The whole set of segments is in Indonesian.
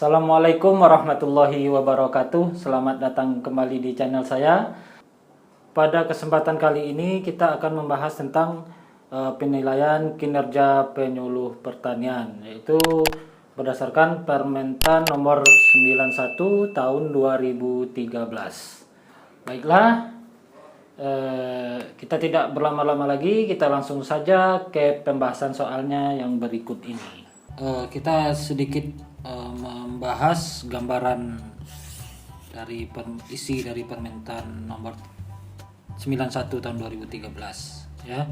Assalamualaikum warahmatullahi wabarakatuh. Selamat datang kembali di channel saya. Pada kesempatan kali ini kita akan membahas tentang penilaian kinerja penyuluh pertanian, yaitu berdasarkan Permentan nomor 91 tahun 2013. Baiklah, kita tidak berlama-lama lagi, kita langsung saja ke pembahasan soalnya yang berikut ini. Kita sedikit membahas gambaran dari isi dari Permentan nomor 91 tahun 2013 ya.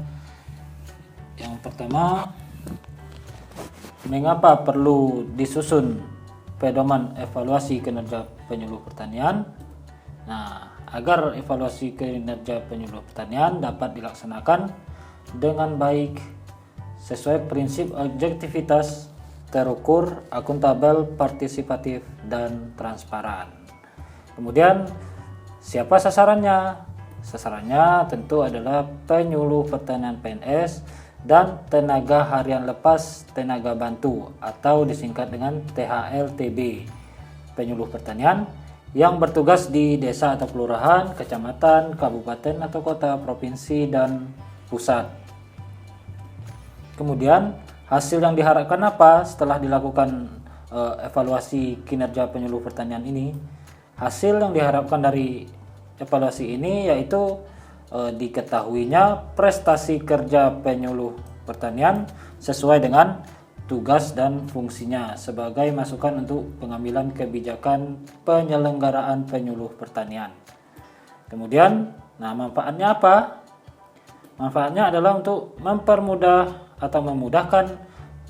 Yang pertama, mengapa perlu disusun pedoman evaluasi kinerja penyuluh pertanian? Nah, agar evaluasi kinerja penyuluh pertanian dapat dilaksanakan dengan baik sesuai prinsip objektivitas, terukur, akuntabel, partisipatif, dan transparan. Kemudian, siapa sasarannya? Sasarannya tentu adalah penyuluh pertanian PNS dan tenaga harian lepas tenaga bantu atau disingkat dengan THLTB, penyuluh pertanian yang bertugas di desa atau kelurahan, kecamatan, kabupaten atau kota, provinsi, dan pusat. Kemudian, hasil yang diharapkan apa setelah dilakukan evaluasi kinerja penyuluh pertanian ini? Hasil yang diharapkan dari evaluasi ini yaitu diketahuinya prestasi kerja penyuluh pertanian sesuai dengan tugas dan fungsinya sebagai masukan untuk pengambilan kebijakan penyelenggaraan penyuluh pertanian. Kemudian, manfaatnya apa? Manfaatnya adalah untuk mempermudah atau memudahkan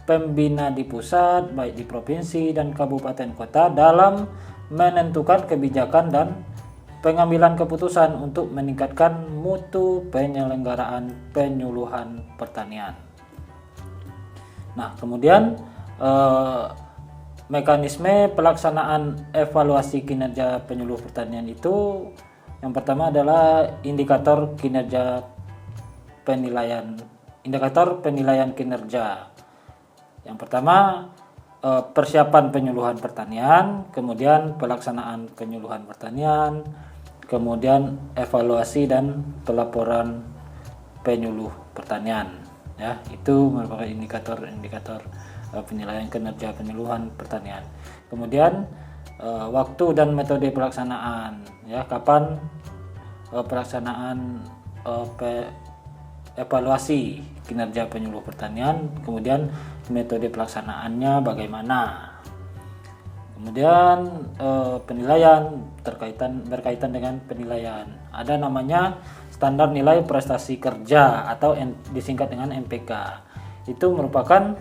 pembina di pusat, baik di provinsi dan kabupaten kota dalam menentukan kebijakan dan pengambilan keputusan untuk meningkatkan mutu penyelenggaraan penyuluhan pertanian. Nah, kemudian mekanisme pelaksanaan evaluasi kinerja penyuluh pertanian itu yang pertama adalah indikator penilaian kinerja. Yang pertama, persiapan penyuluhan pertanian, kemudian pelaksanaan penyuluhan pertanian, kemudian evaluasi dan pelaporan penyuluh pertanian. Ya, itu merupakan indikator penilaian kinerja penyuluhan pertanian. Kemudian waktu dan metode pelaksanaan. Ya, kapan pelaksanaan evaluasi kinerja penyuluh pertanian, kemudian metode pelaksanaannya bagaimana. Kemudian penilaian berkaitan dengan penilaian. Ada namanya standar nilai prestasi kerja atau disingkat dengan MPK. Itu merupakan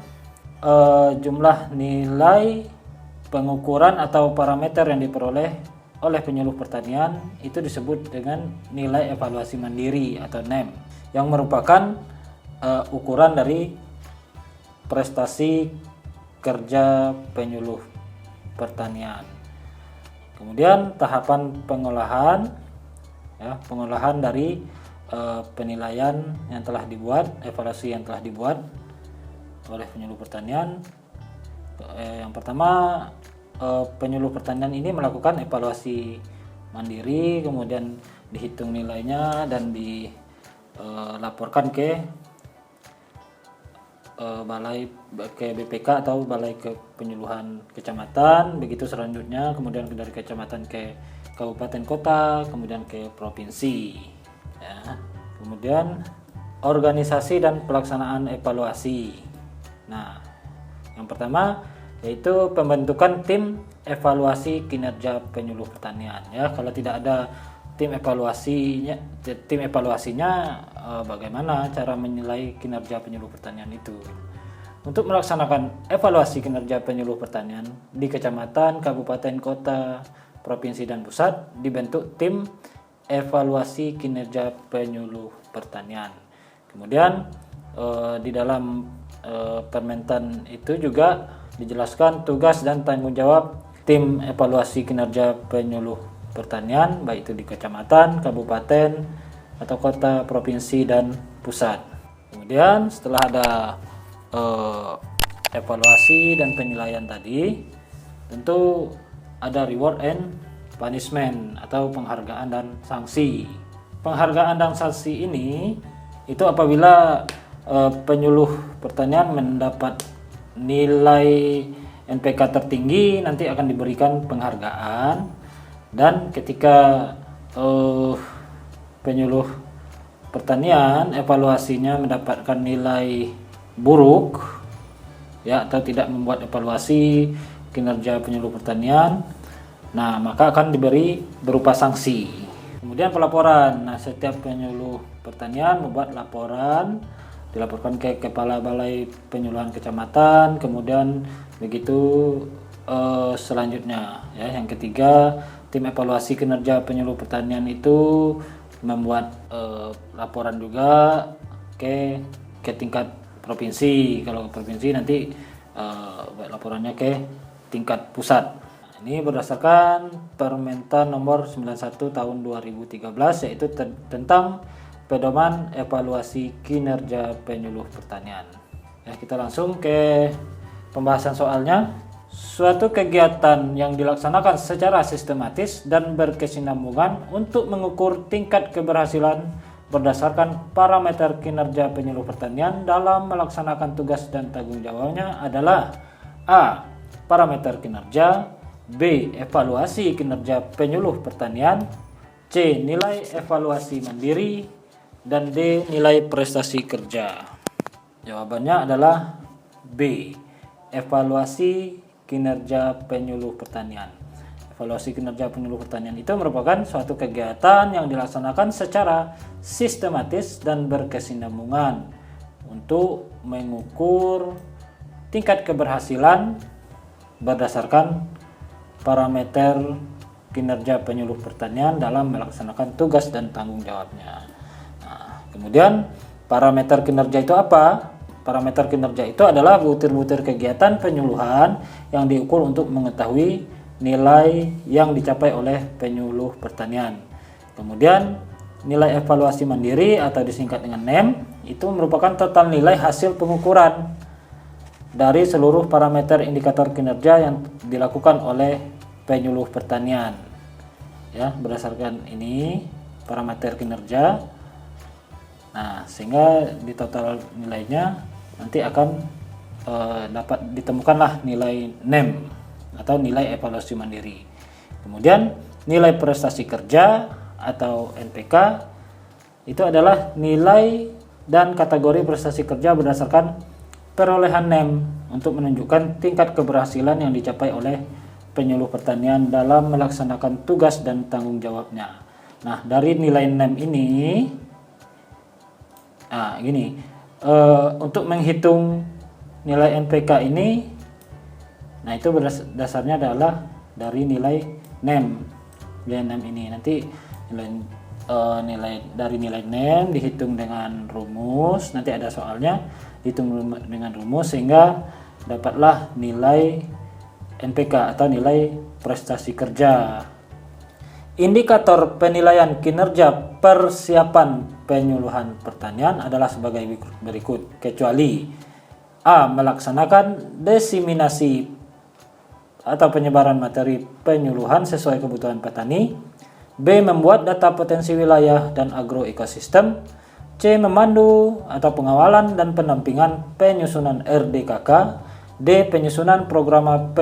jumlah nilai pengukuran atau parameter yang diperoleh oleh penyuluh pertanian, itu disebut dengan nilai evaluasi mandiri atau NEM, yang merupakan ukuran dari prestasi kerja penyuluh pertanian. Kemudian tahapan pengolahan, ya, pengolahan dari penilaian yang telah dibuat, evaluasi yang telah dibuat oleh penyuluh pertanian. Yang pertama, penyuluh pertanian ini melakukan evaluasi mandiri, kemudian dihitung nilainya dan dilaporkan ke BPK atau Balai Penyuluhan Kecamatan, begitu selanjutnya, kemudian dari kecamatan ke kabupaten kota, kemudian ke provinsi. Ya. Kemudian organisasi dan pelaksanaan evaluasi. Nah, yang pertama yaitu pembentukan tim evaluasi kinerja penyuluh pertanian. Ya, kalau tidak ada tim evaluasinya, bagaimana cara menilai kinerja penyuluh pertanian itu? Untuk melaksanakan evaluasi kinerja penyuluh pertanian di kecamatan, kabupaten, kota, provinsi, dan pusat, dibentuk tim evaluasi kinerja penyuluh pertanian. Kemudian di dalam Permentan itu juga dijelaskan tugas dan tanggung jawab tim evaluasi kinerja penyuluh pertanian, baik itu di kecamatan, kabupaten, atau kota, provinsi, dan pusat. Kemudian setelah ada evaluasi dan penilaian tadi, tentu ada reward and punishment atau penghargaan dan sanksi. Penghargaan dan sanksi ini itu apabila penyuluh pertanian mendapat nilai NPK tertinggi nanti akan diberikan penghargaan, dan ketika penyuluh pertanian evaluasinya mendapatkan nilai buruk ya atau tidak membuat evaluasi kinerja penyuluh pertanian, nah maka akan diberi berupa sanksi. Kemudian pelaporan. Nah, setiap penyuluh pertanian membuat laporan, dilaporkan ke Kepala Balai Penyuluhan Kecamatan. Kemudian begitu selanjutnya ya, yang ketiga, tim evaluasi kinerja penyuluh pertanian itu membuat laporan juga ke tingkat provinsi. Kalau ke provinsi nanti buat laporannya ke tingkat pusat. Ini berdasarkan Permentan nomor 91 tahun 2013, yaitu tentang pedoman evaluasi kinerja penyuluh pertanian. Ya, kita langsung ke pembahasan soalnya. Suatu kegiatan yang dilaksanakan secara sistematis dan berkesinambungan untuk mengukur tingkat keberhasilan berdasarkan parameter kinerja penyuluh pertanian dalam melaksanakan tugas dan tanggung jawabnya adalah A. Parameter kinerja, B. Evaluasi kinerja penyuluh pertanian, C. Nilai evaluasi mandiri, dan D. Nilai prestasi kerja. Jawabannya adalah B. Evaluasi kinerja penyuluh pertanian. Evaluasi kinerja penyuluh pertanian itu merupakan suatu kegiatan yang dilaksanakan secara sistematis dan berkesinambungan untuk mengukur tingkat keberhasilan berdasarkan parameter kinerja penyuluh pertanian dalam melaksanakan tugas dan tanggung jawabnya. Nah, kemudian parameter kinerja itu apa? Parameter kinerja itu adalah butir-butir kegiatan penyuluhan yang diukur untuk mengetahui nilai yang dicapai oleh penyuluh pertanian. Kemudian nilai evaluasi mandiri atau disingkat dengan NEM itu merupakan total nilai hasil pengukuran dari seluruh parameter indikator kinerja yang dilakukan oleh penyuluh pertanian. Ya, berdasarkan ini parameter kinerja. Nah, sehingga di total nilainya nanti akan dapat ditemukanlah nilai NEM atau nilai evaluasi mandiri. Kemudian nilai prestasi kerja atau NPK itu adalah nilai dan kategori prestasi kerja berdasarkan perolehan NEM untuk menunjukkan tingkat keberhasilan yang dicapai oleh penyuluh pertanian dalam melaksanakan tugas dan tanggung jawabnya. Nah, dari nilai NEM ini, untuk menghitung nilai NPK ini, nah itu dasarnya adalah dari nilai NEM. Nilai NEM ini nanti nilai dari nilai NEM dihitung dengan rumus, nanti ada soalnya dihitung dengan rumus sehingga dapatlah nilai NPK atau nilai prestasi kerja. Indikator penilaian kinerja persiapan penyuluhan pertanian adalah sebagai berikut, kecuali A. Melaksanakan diseminasi atau penyebaran materi penyuluhan sesuai kebutuhan petani, B. Membuat data potensi wilayah dan agroekosistem, C. Memandu atau pengawalan dan pendampingan penyusunan RDKK, D. Penyusunan program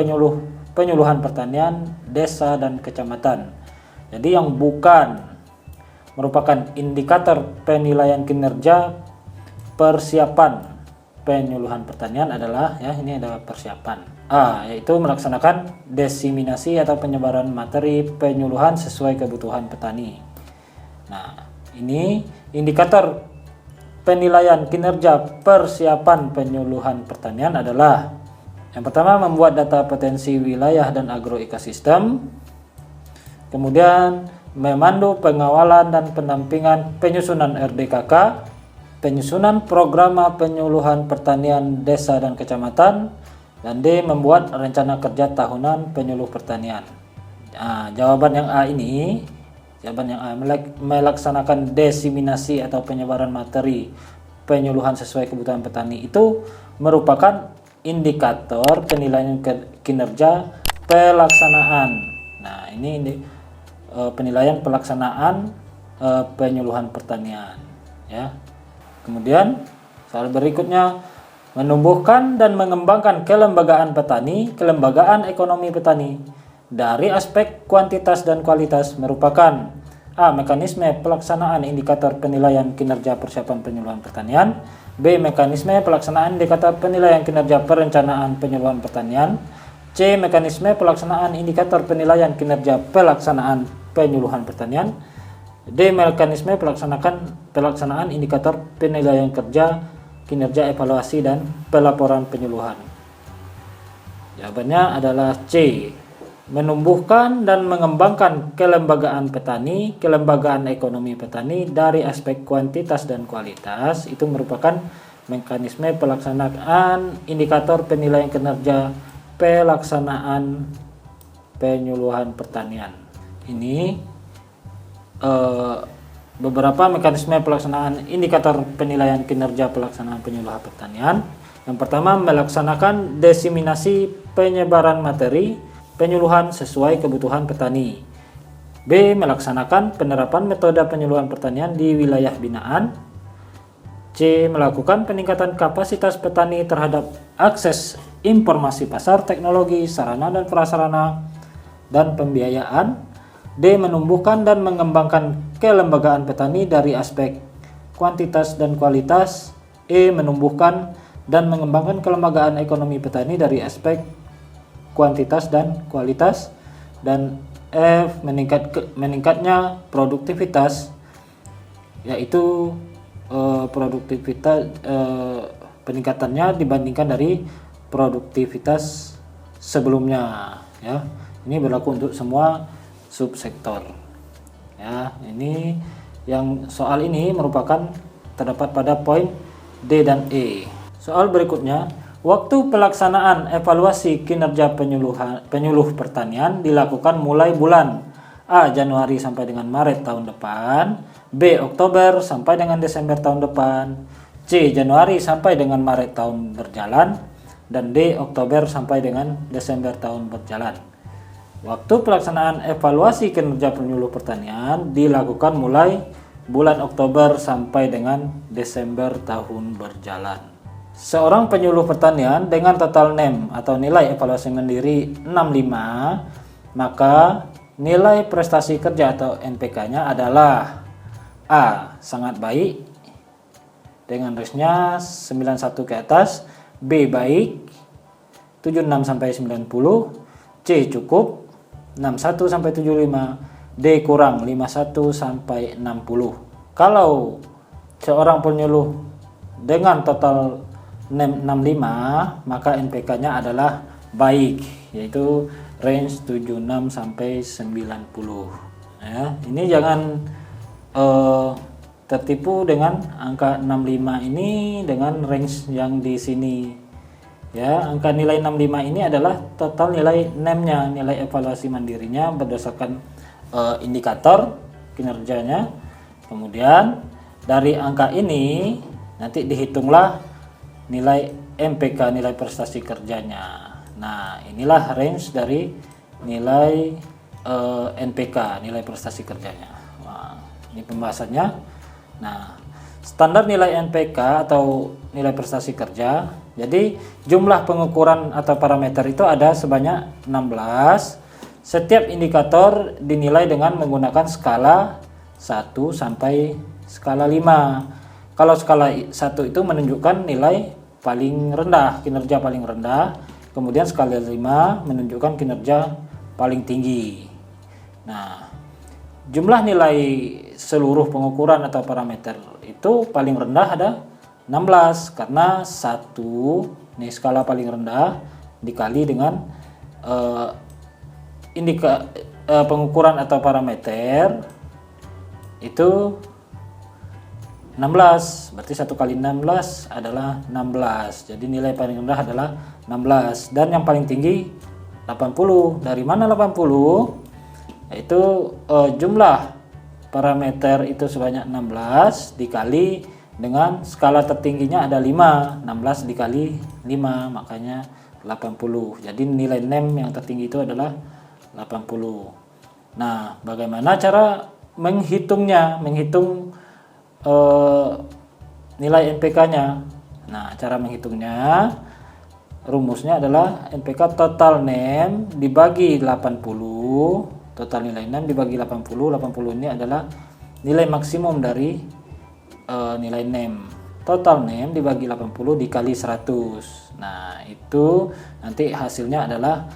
penyuluhan pertanian desa dan kecamatan. Jadi yang bukan merupakan indikator penilaian kinerja persiapan penyuluhan pertanian adalah ini adalah persiapan A, yaitu melaksanakan diseminasi atau penyebaran materi penyuluhan sesuai kebutuhan petani. Nah, ini indikator penilaian kinerja persiapan penyuluhan pertanian adalah yang pertama, membuat data potensi wilayah dan agroekosistem, kemudian memandu pengawalan dan pendampingan penyusunan RDKK, penyusunan program penyuluhan pertanian desa dan kecamatan, dan D. Membuat rencana kerja tahunan penyuluh pertanian. Nah, jawaban yang A ini, melaksanakan diseminasi atau penyebaran materi penyuluhan sesuai kebutuhan petani itu merupakan indikator penilaian kinerja pelaksanaan. Nah, ini penilaian pelaksanaan penyuluhan pertanian ya. Kemudian soal berikutnya, menumbuhkan dan mengembangkan kelembagaan petani, kelembagaan ekonomi petani dari aspek kuantitas dan kualitas merupakan A. Mekanisme pelaksanaan indikator penilaian kinerja persiapan penyuluhan pertanian. B. Mekanisme pelaksanaan indikator penilaian kinerja perencanaan penyuluhan pertanian. C. Mekanisme pelaksanaan indikator penilaian kinerja pelaksanaan penyuluhan pertanian. D. Mekanisme pelaksanaan indikator penilaian kinerja evaluasi dan pelaporan penyuluhan. Jawabannya adalah C. Menumbuhkan dan mengembangkan kelembagaan petani, kelembagaan ekonomi petani dari aspek kuantitas dan kualitas itu merupakan mekanisme pelaksanaan indikator penilaian kinerja pelaksanaan penyuluhan pertanian. Ini beberapa mekanisme pelaksanaan indikator penilaian kinerja pelaksanaan penyuluhan pertanian. Yang pertama, melaksanakan diseminasi penyebaran materi penyuluhan sesuai kebutuhan petani. B. Melaksanakan penerapan metode penyuluhan pertanian di wilayah binaan. C. Melakukan peningkatan kapasitas petani terhadap akses informasi pasar, teknologi, sarana dan prasarana, dan pembiayaan. D. Menumbuhkan dan mengembangkan kelembagaan petani dari aspek kuantitas dan kualitas. E. Menumbuhkan dan mengembangkan kelembagaan ekonomi petani dari aspek kuantitas dan kualitas. Dan F. Meningkatnya produktivitas, yaitu peningkatannya dibandingkan dari produktivitas sebelumnya ya. Ini berlaku untuk semua subsektor ya. Ini yang soal ini merupakan terdapat pada poin D dan E. Soal berikutnya, waktu pelaksanaan evaluasi kinerja penyuluh pertanian dilakukan mulai bulan A. Januari sampai dengan Maret tahun depan, B. Oktober sampai dengan Desember tahun depan, C. Januari sampai dengan Maret tahun berjalan, dan D. Oktober sampai dengan Desember tahun berjalan. Waktu pelaksanaan evaluasi kinerja penyuluh pertanian dilakukan mulai bulan Oktober sampai dengan Desember tahun berjalan. Seorang penyuluh pertanian dengan total NEM atau nilai evaluasi mandiri 65, maka nilai prestasi kerja atau NPK-nya adalah A. Sangat baik dengan range-nya 91 ke atas, B. Baik 76 sampai 90, C. Cukup 61 sampai 75, D. Kurang 51 sampai 60. Kalau seorang penyuluh dengan total NEM 65, maka NPK-nya adalah baik, yaitu range 76 sampai 90. Ya, ini jangan tertipu dengan angka 65 ini dengan range yang di sini. Ya, angka nilai 65 ini adalah total nilai NEM-nya, nilai evaluasi mandirinya berdasarkan indikator kinerjanya. Kemudian dari angka ini nanti dihitunglah nilai MPK, nilai prestasi kerjanya. Nah, inilah range dari nilai NPK, nilai prestasi kerjanya. Nah, ini pembahasannya. Nah, standar nilai NPK atau nilai prestasi kerja. Jadi, jumlah pengukuran atau parameter itu ada sebanyak 16. Setiap indikator dinilai dengan menggunakan skala 1 sampai skala 5. Kalau skala 1 itu menunjukkan nilai paling rendah, kinerja paling rendah. Kemudian skala 5 menunjukkan kinerja paling tinggi. Nah, jumlah nilai seluruh pengukuran atau parameter itu paling rendah ada 16 karena 1 nih skala paling rendah dikali dengan pengukuran atau parameter itu 16, berarti 1 kali 16 adalah 16. Jadi nilai paling rendah adalah 16 dan yang paling tinggi 80. Dari mana 80? Yaitu jumlah parameter itu sebanyak 16 dikali dengan skala tertingginya ada 5. 16 dikali 5, makanya 80. Jadi nilai NEM yang tertinggi itu adalah 80. Nah, bagaimana cara menghitungnya? Menghitung nilai NPK-nya. Nah, cara menghitungnya rumusnya adalah NPK total NEM dibagi 80. Total nilai NEM dibagi 80. 80 ini adalah nilai maksimum dari nilai NEM. Total NEM dibagi 80 dikali 100. Nah, itu nanti hasilnya adalah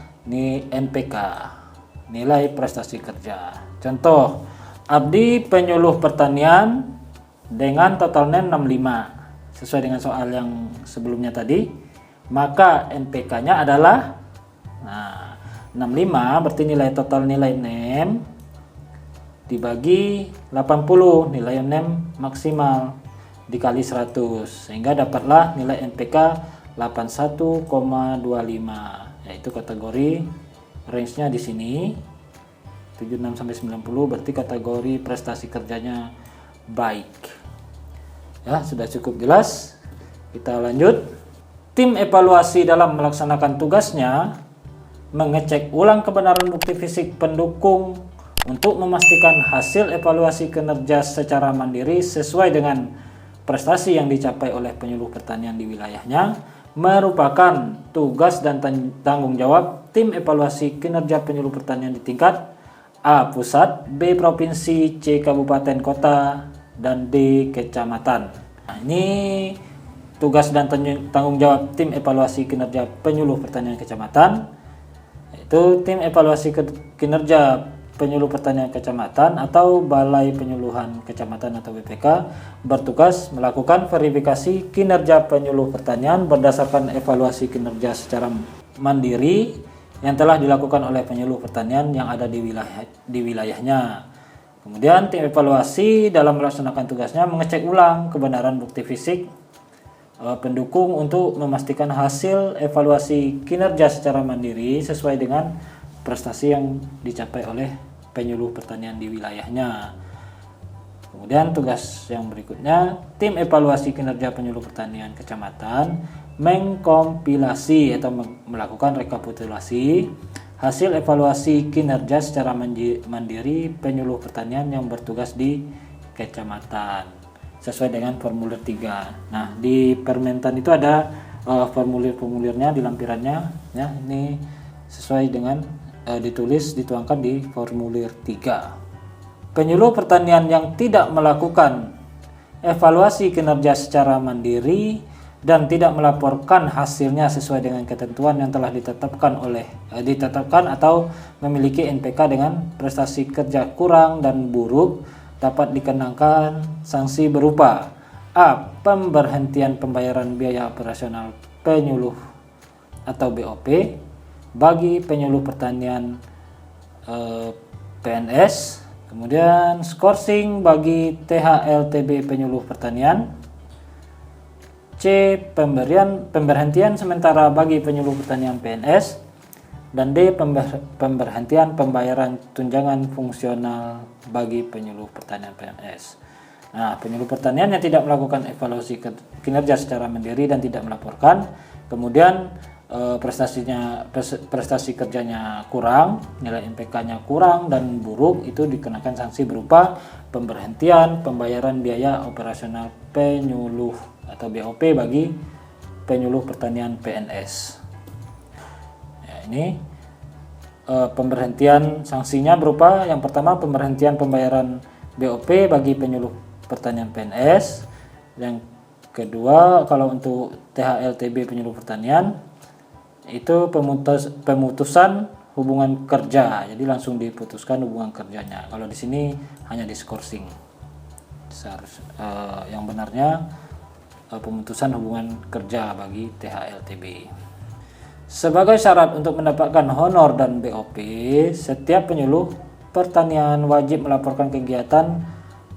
NPK, nilai prestasi kerja. Contoh, Abdi penyuluh pertanian dengan total NEM 65. Sesuai dengan soal yang sebelumnya tadi, maka NPK-nya adalah 65 berarti nilai total nilai NEM dibagi 80 nilai NEM maksimal dikali 100, sehingga dapatlah nilai NPK 81,25, yaitu kategori range-nya di sini 76 sampai 90, berarti kategori prestasi kerjanya baik. Ya, sudah cukup jelas. Kita lanjut. Tim evaluasi dalam melaksanakan tugasnya mengecek ulang kebenaran bukti fisik pendukung untuk memastikan hasil evaluasi kinerja secara mandiri sesuai dengan prestasi yang dicapai oleh penyuluh pertanian di wilayahnya, merupakan tugas dan tanggung jawab tim evaluasi kinerja penyuluh pertanian di tingkat A. Pusat, B. Provinsi, C. Kabupaten Kota, dan D. Kecamatan. Nah, ini tugas dan tanggung jawab tim evaluasi kinerja penyuluh pertanian kecamatan, yaitu tim evaluasi kinerja penyuluh pertanian kecamatan atau Balai Penyuluhan Kecamatan atau BPK bertugas melakukan verifikasi kinerja penyuluh pertanian berdasarkan evaluasi kinerja secara mandiri yang telah dilakukan oleh penyuluh pertanian yang ada di wilayahnya. Kemudian tim evaluasi dalam melaksanakan tugasnya mengecek ulang kebenaran bukti fisik pendukung untuk memastikan hasil evaluasi kinerja secara mandiri sesuai dengan prestasi yang dicapai oleh penyuluh pertanian di wilayahnya. Kemudian tugas yang berikutnya, tim evaluasi kinerja penyuluh pertanian kecamatan mengkompilasi atau melakukan rekapitulasi hasil evaluasi kinerja secara mandiri penyuluh pertanian yang bertugas di kecamatan sesuai dengan formulir 3. Nah, di Permentan itu ada formulir-formulirnya di lampirannya, ya. Ini sesuai dengan dituangkan di formulir 3. Penyuluh pertanian yang tidak melakukan evaluasi kinerja secara mandiri dan tidak melaporkan hasilnya sesuai dengan ketentuan yang telah ditetapkan atau memiliki NPK dengan prestasi kerja kurang dan buruk dapat dikenakan sanksi berupa A. Pemberhentian pembayaran biaya operasional penyuluh atau BOP bagi penyuluh pertanian PNS, kemudian skorsing bagi THLTB penyuluh pertanian, C. Pemberhentian sementara bagi penyuluh pertanian PNS, dan D. Pemberhentian pembayaran tunjangan fungsional bagi penyuluh pertanian PNS. Nah, penyuluh pertanian yang tidak melakukan evaluasi kinerja secara mandiri dan tidak melaporkan, kemudian prestasi kerjanya kurang, nilai NPK-nya kurang dan buruk, itu dikenakan sanksi berupa pemberhentian pembayaran biaya operasional penyuluh atau BOP bagi penyuluh pertanian PNS. Ya, ini pemberhentian sanksinya berupa yang pertama pemberhentian pembayaran BOP bagi penyuluh pertanian PNS, yang kedua kalau untuk THLTB penyuluh pertanian itu pemutusan hubungan kerja, jadi langsung diputuskan hubungan kerjanya. Kalau di sini hanya diskorsing. Yang benarnya pemutusan hubungan kerja bagi THLTB. Sebagai syarat untuk mendapatkan honor dan BOP, setiap penyuluh pertanian wajib melaporkan kegiatan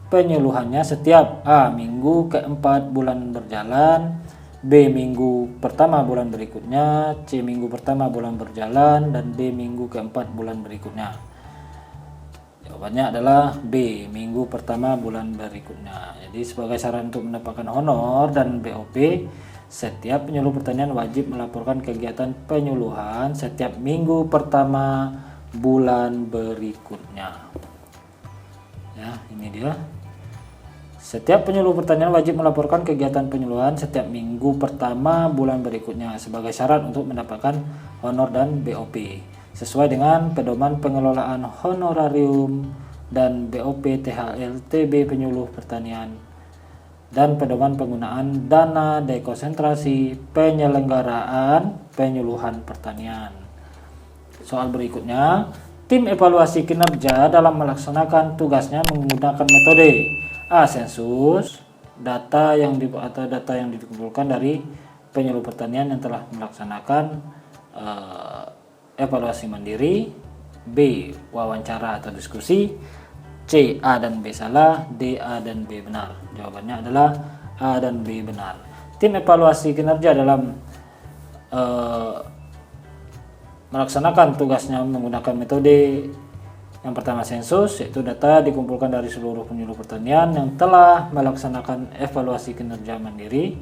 penyuluhannya setiap A. minggu keempat bulan berjalan, B. minggu pertama bulan berikutnya, C. minggu pertama bulan berjalan, dan D. minggu keempat bulan berikutnya. Jawabannya adalah B. minggu pertama bulan berikutnya. Jadi sebagai syarat untuk mendapatkan honor dan BOP, setiap penyuluh pertanian wajib melaporkan kegiatan penyuluhan setiap minggu pertama bulan berikutnya. Ya, ini dia. Setiap penyuluh pertanian wajib melaporkan kegiatan penyuluhan setiap minggu pertama bulan berikutnya sebagai syarat untuk mendapatkan honor dan BOP sesuai dengan pedoman pengelolaan honorarium dan BOP THL TB penyuluh pertanian dan pedoman penggunaan dana dekonsentrasi penyelenggaraan penyuluhan pertanian. Soal berikutnya, tim evaluasi kinerja dalam melaksanakan tugasnya menggunakan metode A. Sensus, data yang dikumpulkan dari penyuluh pertanian yang telah melaksanakan evaluasi mandiri. B. Wawancara atau diskusi. C. A dan B salah, D. A dan B benar. Jawabannya adalah A dan B benar. Tim evaluasi kinerja dalam melaksanakan tugasnya menggunakan metode yang pertama sensus, yaitu data dikumpulkan dari seluruh penyuluh pertanian yang telah melaksanakan evaluasi kinerja mandiri.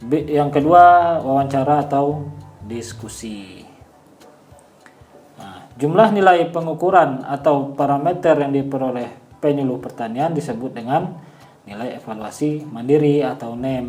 B. Yang kedua wawancara atau diskusi. Jumlah nilai pengukuran atau parameter yang diperoleh penyuluh pertanian disebut dengan nilai evaluasi mandiri atau NEM.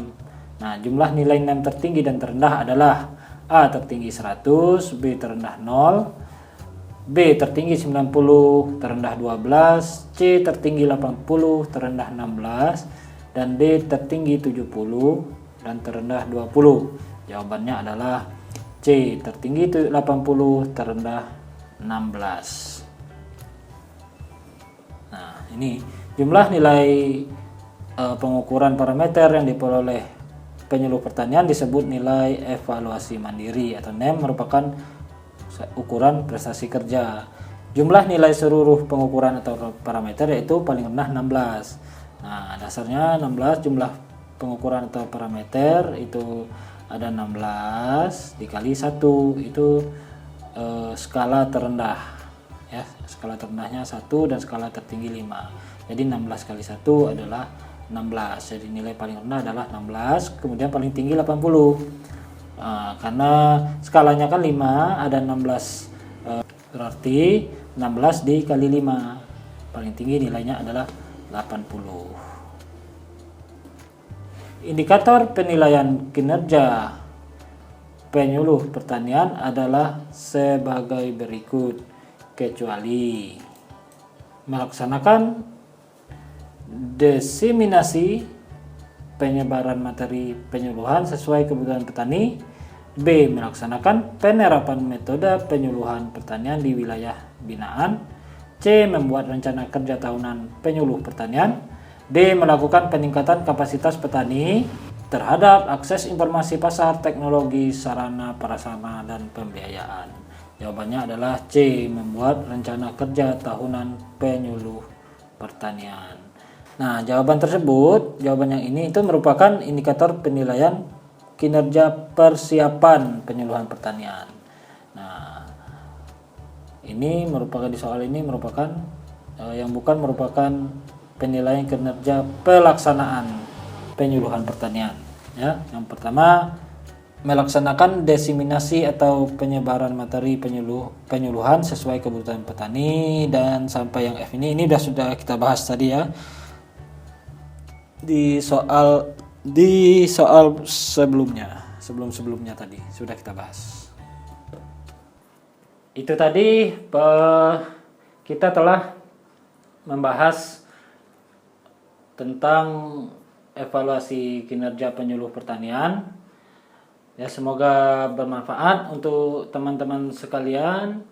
Nah, jumlah nilai NEM tertinggi dan terendah adalah A. tertinggi 100, B. terendah 0, B. tertinggi 90, terendah 12, C. tertinggi 80, terendah 16, dan D. tertinggi 70 dan terendah 20. Jawabannya adalah C. tertinggi 80, terendah 16. Nah, ini jumlah nilai pengukuran parameter yang diperoleh penyuluh pertanian disebut nilai evaluasi mandiri atau NEM, merupakan ukuran prestasi kerja. Jumlah nilai seluruh pengukuran atau parameter yaitu paling rendah 16. Nah, dasarnya 16 jumlah pengukuran atau parameter itu ada 16 dikali 1 itu skala terendah ya, skala terendahnya 1 dan skala tertinggi 5. Jadi 16 kali 1 adalah 16. Jadi nilai paling rendah adalah 16, kemudian paling tinggi 80. Karena skalanya kan 5, ada 16, berarti 16 dikali 5. Paling tinggi nilainya adalah 80. Indikator penilaian kinerja penyuluh pertanian adalah sebagai berikut, kecuali melaksanakan diseminasi penyebaran materi penyuluhan sesuai kebutuhan petani, B. melaksanakan penerapan metode penyuluhan pertanian di wilayah binaan, C. membuat rencana kerja tahunan penyuluh pertanian, D. melakukan peningkatan kapasitas petani terhadap akses informasi pasar, teknologi, sarana, prasarana, dan pembiayaan. Jawabannya adalah C. membuat rencana kerja tahunan penyuluh pertanian. Nah, jawaban yang ini itu merupakan indikator penilaian kinerja persiapan penyuluhan pertanian. Nah, ini merupakan di soal ini merupakan yang bukan merupakan penilaian kinerja pelaksanaan penyuluhan pertanian. Ya, yang pertama melaksanakan diseminasi atau penyebaran materi penyuluhan sesuai kebutuhan petani, dan sampai yang F ini sudah kita bahas tadi ya. Di soal sebelumnya tadi sudah kita bahas. Itu tadi kita telah membahas tentang evaluasi kinerja penyuluh pertanian. Ya, semoga bermanfaat untuk teman-teman sekalian.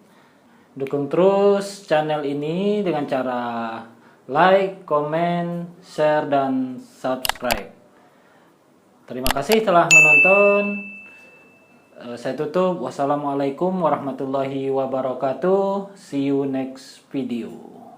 Dukung terus channel ini dengan cara like, komen, share, dan subscribe. Terima kasih telah menonton. Saya tutup. Wassalamualaikum warahmatullahi wabarakatuh. See you next video.